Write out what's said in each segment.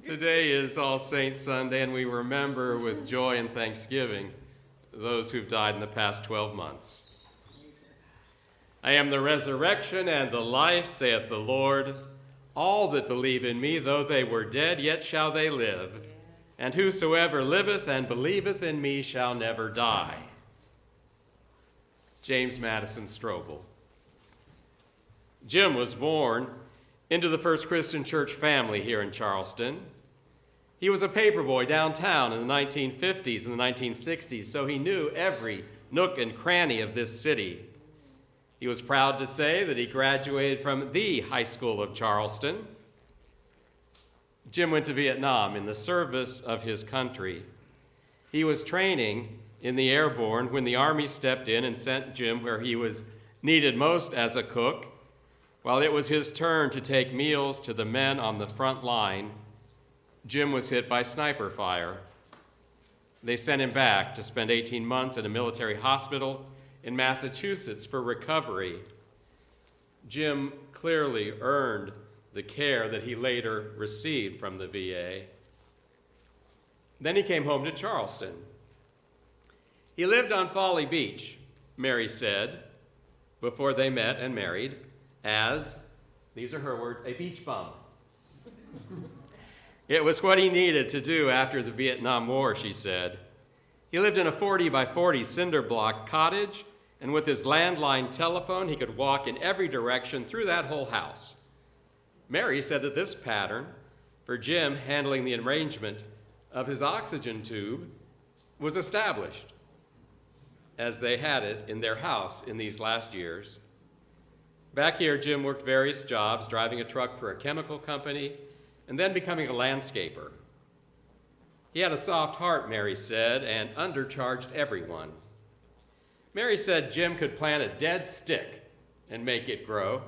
Today is All Saints Sunday, and we remember with joy and thanksgiving those who've died in the past 12 months. I am the resurrection and the life, saith the Lord. All that believe in me, though they were dead, yet shall they live. And whosoever liveth and believeth in me shall never die. James Madison Strobel. Jim was born into the First Christian Church family here in Charleston. He was a paperboy downtown in the 1950s and the 1960s, so he knew every nook and cranny of this city. He was proud to say that he graduated from the High School of Charleston. Jim went to Vietnam in the service of his country. He was training in the airborne when the Army stepped in and sent Jim where he was needed most as a cook. While it was his turn to take meals to the men on the front line, Jim was hit by sniper fire. They sent him back to spend 18 months in a military hospital in Massachusetts for recovery. Jim clearly earned the care that he later received from the VA. Then he came home to Charleston. He lived on Folly Beach, Mary said, before they met and married, as, these are her words, a beach bum. It was what he needed to do after the Vietnam War, she said. He lived in a 40 by 40 cinder block cottage, and with his landline telephone, he could walk in every direction through that whole house. Mary said that this pattern for Jim handling the arrangement of his oxygen tube was established as they had it in their house in these last years. Back here, Jim worked various jobs, driving a truck for a chemical company, and then becoming a landscaper. He had a soft heart, Mary said, and undercharged everyone. Mary said Jim could plant a dead stick and make it grow.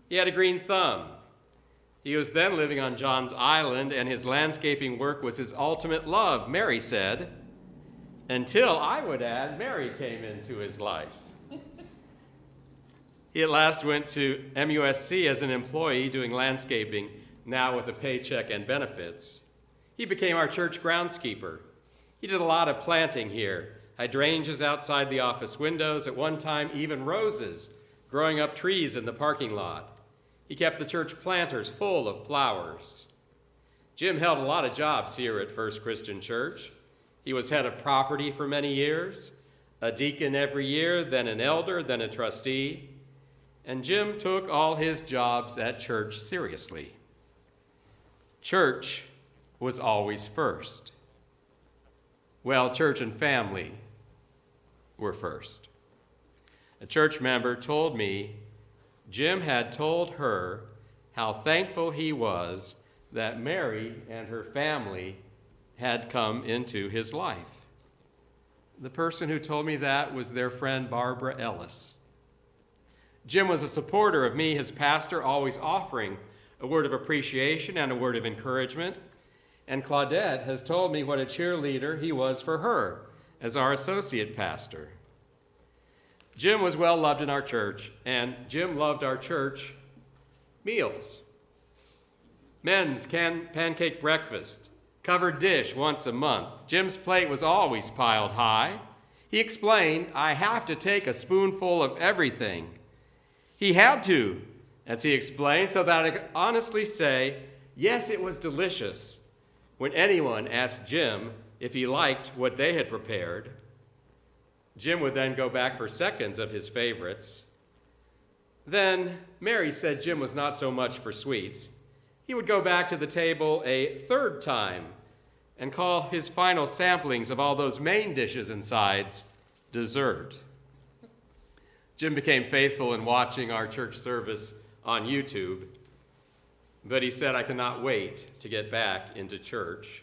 He had a green thumb. He was then living on John's Island, and his landscaping work was his ultimate love, Mary said, until, I would add, Mary came into his life. He at last went to MUSC as an employee doing landscaping, now with a paycheck and benefits. He became our church groundskeeper. He did a lot of planting here, hydrangeas outside the office windows, at one time even roses, growing up trees in the parking lot. He kept the church planters full of flowers. Jim held a lot of jobs here at First Christian Church. He was head of property for many years, a deacon every year, then an elder, then a trustee. And Jim took all his jobs at church seriously. Church was always first. Well, church and family were first. A church member told me Jim had told her how thankful he was that Mary and her family had come into his life. The person who told me that was their friend Barbara Ellis. Jim was a supporter of me, his pastor, always offering a word of appreciation and a word of encouragement. And Claudette has told me what a cheerleader he was for her as our associate pastor. Jim was well loved in our church, and Jim loved our church meals. Men's pancake breakfast, covered dish once a month. Jim's plate was always piled high. He explained, I have to take a spoonful of everything. He had to, as he explained, so that I could honestly say, yes, it was delicious when anyone asked Jim if he liked what they had prepared. Jim would then go back for seconds of his favorites. Then Mary said Jim was not so much for sweets. He would go back to the table a third time and call his final samplings of all those main dishes and sides dessert. Jim became faithful in watching our church service on YouTube, but he said, I cannot wait to get back into church.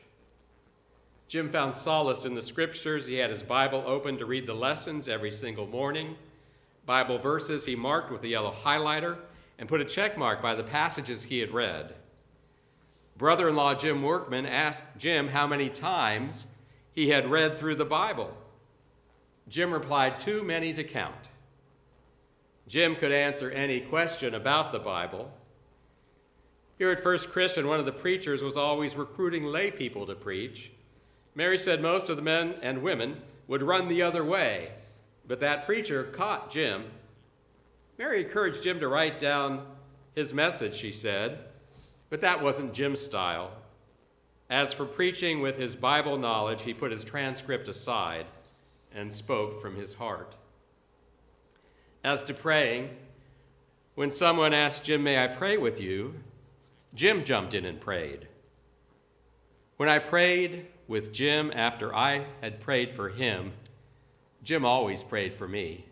Jim found solace in the scriptures. He had his Bible open to read the lessons every single morning. Bible verses he marked with a yellow highlighter and put a check mark by the passages he had read. Brother-in-law Jim Workman asked Jim how many times he had read through the Bible. Jim replied, too many to count. Jim could answer any question about the Bible. Here at First Christian, one of the preachers was always recruiting lay people to preach. Mary said most of the men and women would run the other way, but that preacher caught Jim. Mary encouraged Jim to write down his message, she said, but that wasn't Jim's style. As for preaching with his Bible knowledge, he put his transcript aside and spoke from his heart. As to praying, when someone asked Jim, "May I pray with you?" Jim jumped in and prayed. When I prayed with Jim after I had prayed for him, Jim always prayed for me.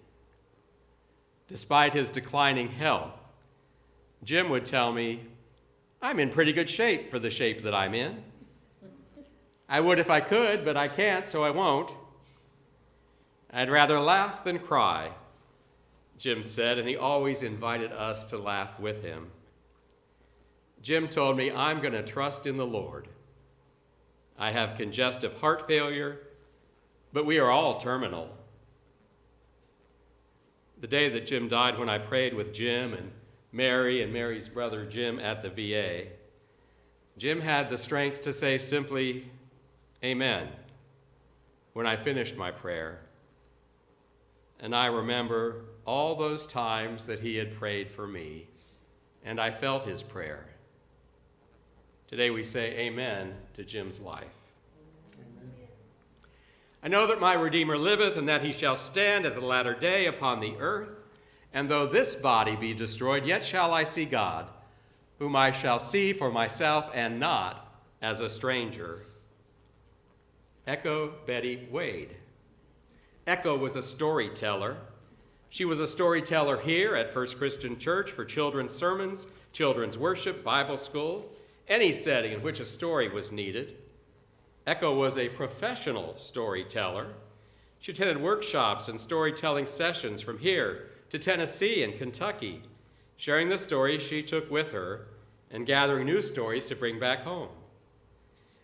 Despite his declining health, Jim would tell me, "I'm in pretty good shape for the shape that I'm in. I would if I could, but I can't, so I won't. I'd rather laugh than cry," Jim said, and he always invited us to laugh with him. Jim told me, "I'm going to trust in the Lord. I have congestive heart failure, but we are all terminal." The day that Jim died, when I prayed with Jim and Mary's brother Jim at the VA, Jim had the strength to say simply, "Amen," when I finished my prayer. And I remember all those times that he had prayed for me, and I felt his prayer. Today we say amen to Jim's life. Amen. I know that my Redeemer liveth, and that he shall stand at the latter day upon the earth. And though this body be destroyed, yet shall I see God, whom I shall see for myself and not as a stranger. Echo Betty Wade. Echo was a storyteller. She was a storyteller here at First Christian Church for children's sermons, children's worship, Bible school, any setting in which a story was needed. Echo was a professional storyteller. She attended workshops and storytelling sessions from here to Tennessee and Kentucky, sharing the stories she took with her and gathering new stories to bring back home.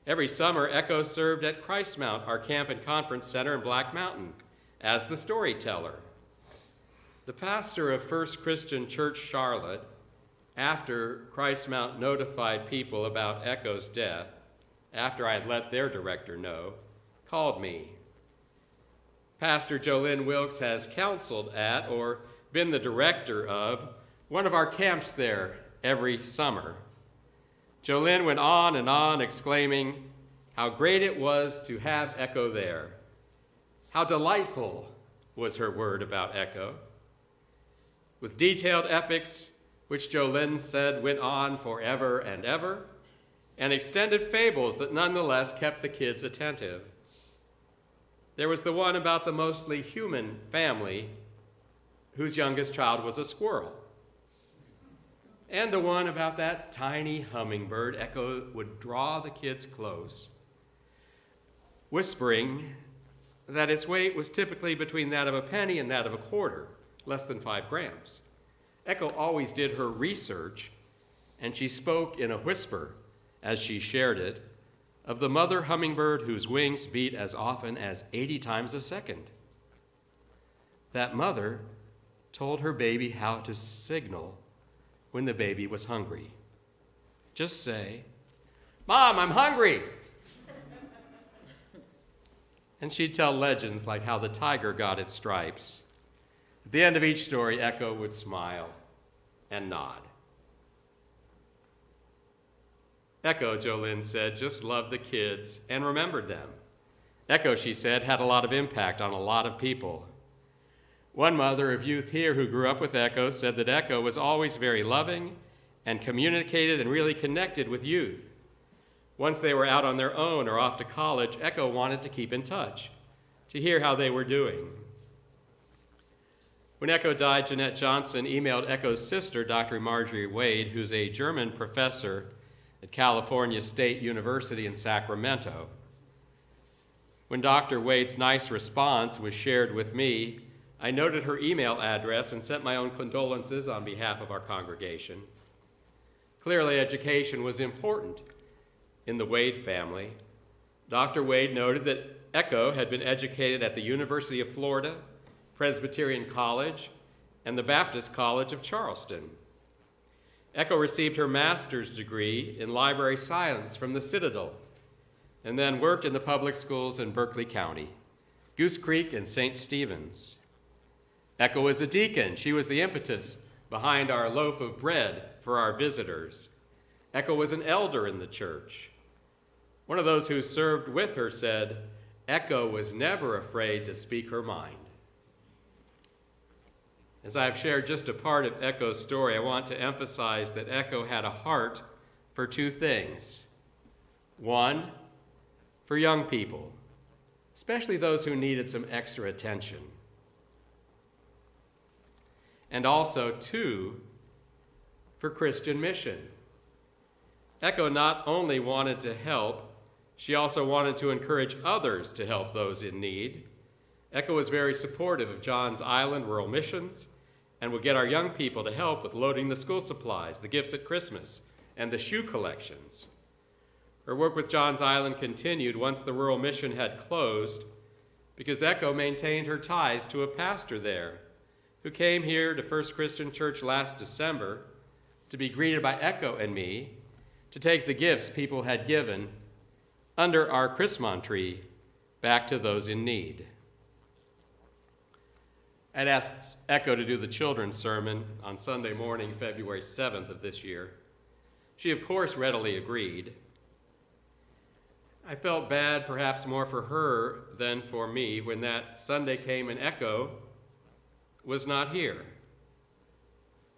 Every summer, Echo served at Christ Mount, our camp and conference center in Black Mountain, as the storyteller. The pastor of First Christian Church Charlotte, after Christ Mount notified people about Echo's death, after I had let their director know, called me. Pastor Jolynn Wilkes has counseled at or been the director of one of our camps there every summer. Jolynn went on and on, exclaiming how great it was to have Echo there. How delightful was her word about Echo. With detailed epics, which Jolynn said went on forever and ever, and extended fables that nonetheless kept the kids attentive. There was the one about the mostly human family whose youngest child was a squirrel. And the one about that tiny hummingbird. Echo would draw the kids close, whispering that its weight was typically between that of a penny and that of a quarter, less than 5 grams. Echo always did her research, and she spoke in a whisper as she shared it of the mother hummingbird whose wings beat as often as 80 times a second. That mother told her baby how to signal when the baby was hungry. Just say, "Mom, I'm hungry." And she'd tell legends like how the tiger got its stripes. At the end of each story, Echo would smile and nod. Echo, Jolynn said, just loved the kids and remembered them. Echo, she said, had a lot of impact on a lot of people. One mother of youth here who grew up with Echo said that Echo was always very loving and communicated and really connected with youth. Once they were out on their own or off to college, Echo wanted to keep in touch, to hear how they were doing. When Echo died, Jeanette Johnson emailed Echo's sister, Dr. Marjorie Wade, who's a German professor at California State University in Sacramento. When Dr. Wade's nice response was shared with me, I noted her email address and sent my own condolences on behalf of our congregation. Clearly, education was important in the Wade family. Dr. Wade noted that Echo had been educated at the University of Florida, Presbyterian College, and the Baptist College of Charleston. Echo received her master's degree in library science from the Citadel, and then worked in the public schools in Berkeley County, Goose Creek and St. Stephen's. Echo was a deacon. She was the impetus behind our loaf of bread for our visitors. Echo was an elder in the church. One of those who served with her said, Echo was never afraid to speak her mind. As I've shared just a part of Echo's story, I want to emphasize that Echo had a heart for two things. One, for young people, especially those who needed some extra attention. And also, two, for Christian mission. Echo not only wanted to help, she also wanted to encourage others to help those in need. Echo was very supportive of John's Island Rural Missions and would get our young people to help with loading the school supplies, the gifts at Christmas, and the shoe collections. Her work with John's Island continued once the rural mission had closed because Echo maintained her ties to a pastor there who came here to First Christian Church last December to be greeted by Echo and me to take the gifts people had given under our Chrismon tree back to those in need. I'd asked Echo to do the children's sermon on Sunday morning, February 7th of this year. She, of course, readily agreed. I felt bad, perhaps more for her than for me, when that Sunday came and Echo was not here.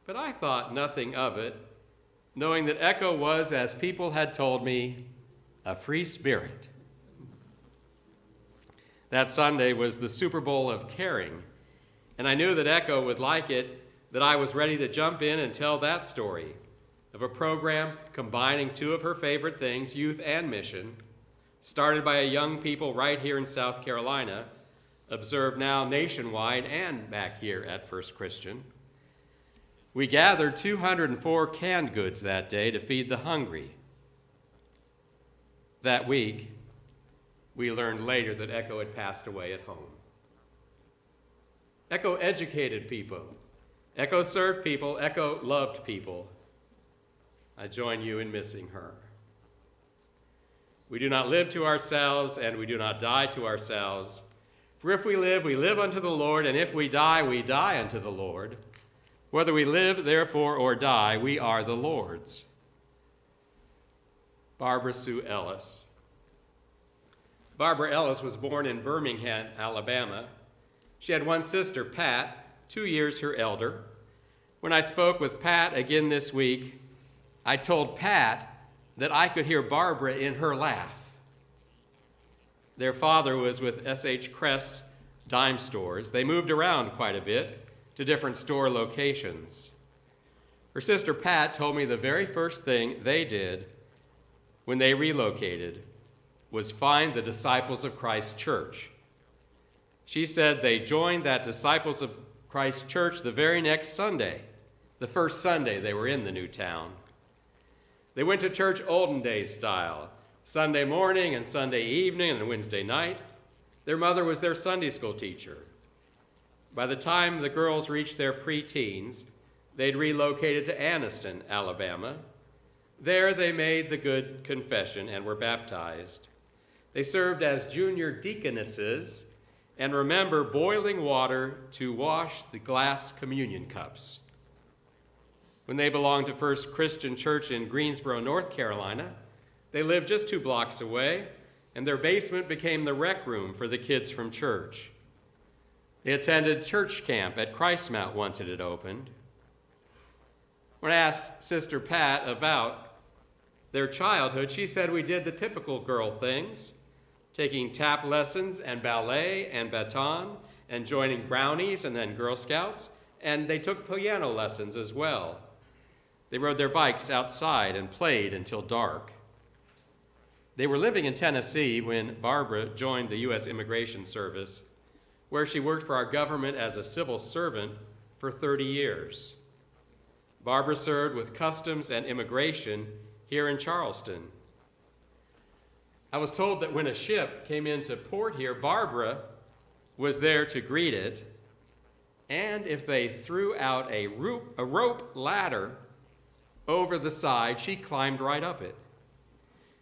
But I thought nothing of it, knowing that Echo was, as people had told me, a free spirit. That Sunday was the Super Bowl of caring, and I knew that Echo would like it, that I was ready to jump in and tell that story of a program combining two of her favorite things, youth and mission, started by a young people right here in South Carolina, observed now nationwide and back here at First Christian. We gathered 204 canned goods that day to feed the hungry. That week, we learned later that Echo had passed away at home. Echo educated people. Echo served people. Echo loved people. I join you in missing her. We do not live to ourselves, and we do not die to ourselves. For if we live unto the Lord, and if we die unto the Lord. Whether we live, therefore, or die, we are the Lord's. Barbara Sue Ellis. Barbara Ellis was born in Birmingham, Alabama. She had one sister, Pat, 2 years her elder. When I spoke with Pat again this week, I told Pat that I could hear Barbara in her laugh. Their father was with S.H. Kress dime stores. They moved around quite a bit to different store locations. Her sister Pat told me the very first thing they did when they relocated was find the Disciples of Christ Church. She said they joined that Disciples of Christ Church the very next Sunday, the first Sunday they were in the new town. They went to church olden days style, Sunday morning and Sunday evening and Wednesday night. Their mother was their Sunday school teacher. By the time the girls reached their preteens, they'd relocated to Anniston, Alabama. There they made the good confession and were baptized. They served as junior deaconesses and remember boiling water to wash the glass communion cups. When they belonged to First Christian Church in Greensboro, North Carolina, they lived just 2 blocks away, and their basement became the rec room for the kids from church. They attended church camp at Christmount once it had opened. When I asked Sister Pat about their childhood, she said we did the typical girl things, taking tap lessons and ballet and baton and joining brownies and then Girl Scouts, and they took piano lessons as well. They rode their bikes outside and played until dark. They were living in Tennessee when Barbara joined the U.S. Immigration Service, where she worked for our government as a civil servant for 30 years. Barbara served with Customs and Immigration here in Charleston. I was told that when a ship came into port here, Barbara was there to greet it, and if they threw out a rope ladder, over the side, she climbed right up it.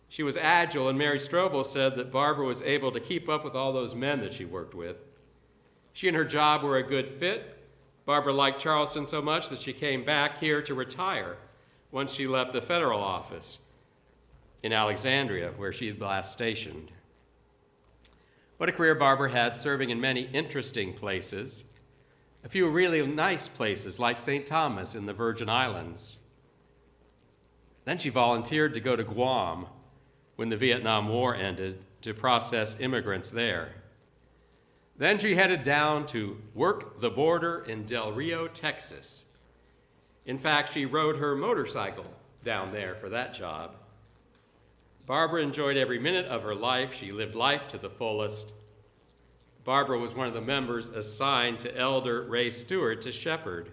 She was agile, and Mary Strobel said that Barbara was able to keep up with all those men that she worked with. She and her job were a good fit. Barbara liked Charleston so much that she came back here to retire once she left the federal office in Alexandria, where she had last stationed. What a career Barbara had, serving in many interesting places. A few really nice places like St. Thomas in the Virgin Islands. Then she volunteered to go to Guam when the Vietnam War ended to process immigrants there. Then she headed down to work the border in Del Rio, Texas. In fact, she rode her motorcycle down there for that job. Barbara enjoyed every minute of her life. She lived life to the fullest. Barbara was one of the members assigned to Elder Ray Stewart to shepherd.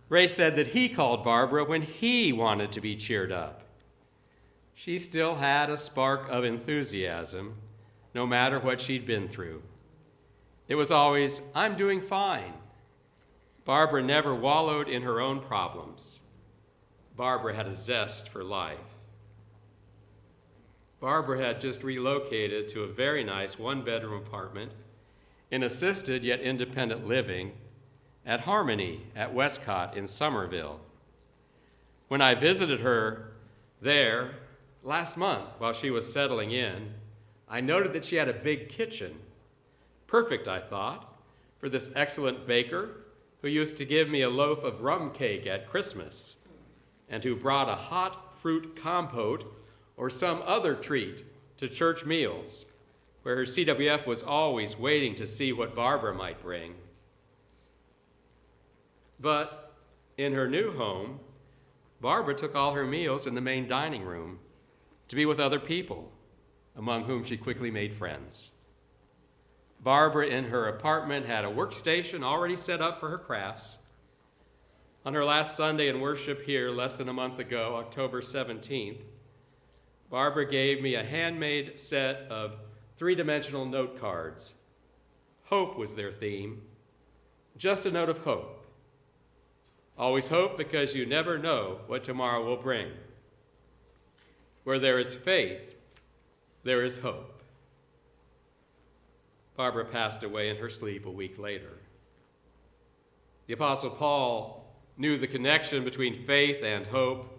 Ray said that he called Barbara when he wanted to be cheered up. She still had a spark of enthusiasm, no matter what she'd been through. It was always, "I'm doing fine." Barbara never wallowed in her own problems. Barbara had a zest for life. Barbara had just relocated to a very nice one-bedroom apartment in assisted yet independent living at Harmony at Westcott in Somerville. When I visited her there last month while she was settling in, I noted that she had a big kitchen. Perfect, I thought, for this excellent baker who used to give me a loaf of rum cake at Christmas and who brought a hot fruit compote or some other treat to church meals, where her CWF was always waiting to see what Barbara might bring. But in her new home, Barbara took all her meals in the main dining room to be with other people, among whom she quickly made friends. Barbara in her apartment had a workstation already set up for her crafts. On her last Sunday in worship here less than a month ago, October 17th, Barbara gave me a handmade set of three-dimensional note cards. Hope was their theme, just a note of hope. Always hope, because you never know what tomorrow will bring. Where there is faith, there is hope. Barbara passed away in her sleep a week later. The Apostle Paul knew the connection between faith and hope.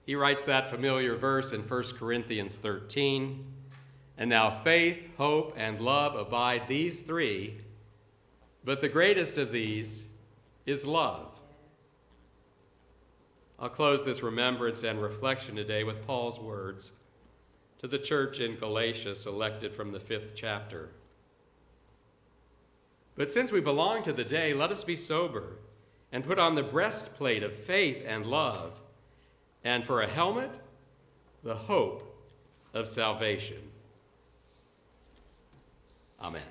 He writes that familiar verse in 1 Corinthians 13, "And now faith, hope, and love abide, these three, but the greatest of these is love." I'll close this remembrance and reflection today with Paul's words to the church in Galatia, selected from the 5th chapter. "But since we belong to the day, let us be sober and put on the breastplate of faith and love, and for a helmet, the hope of salvation." Amen.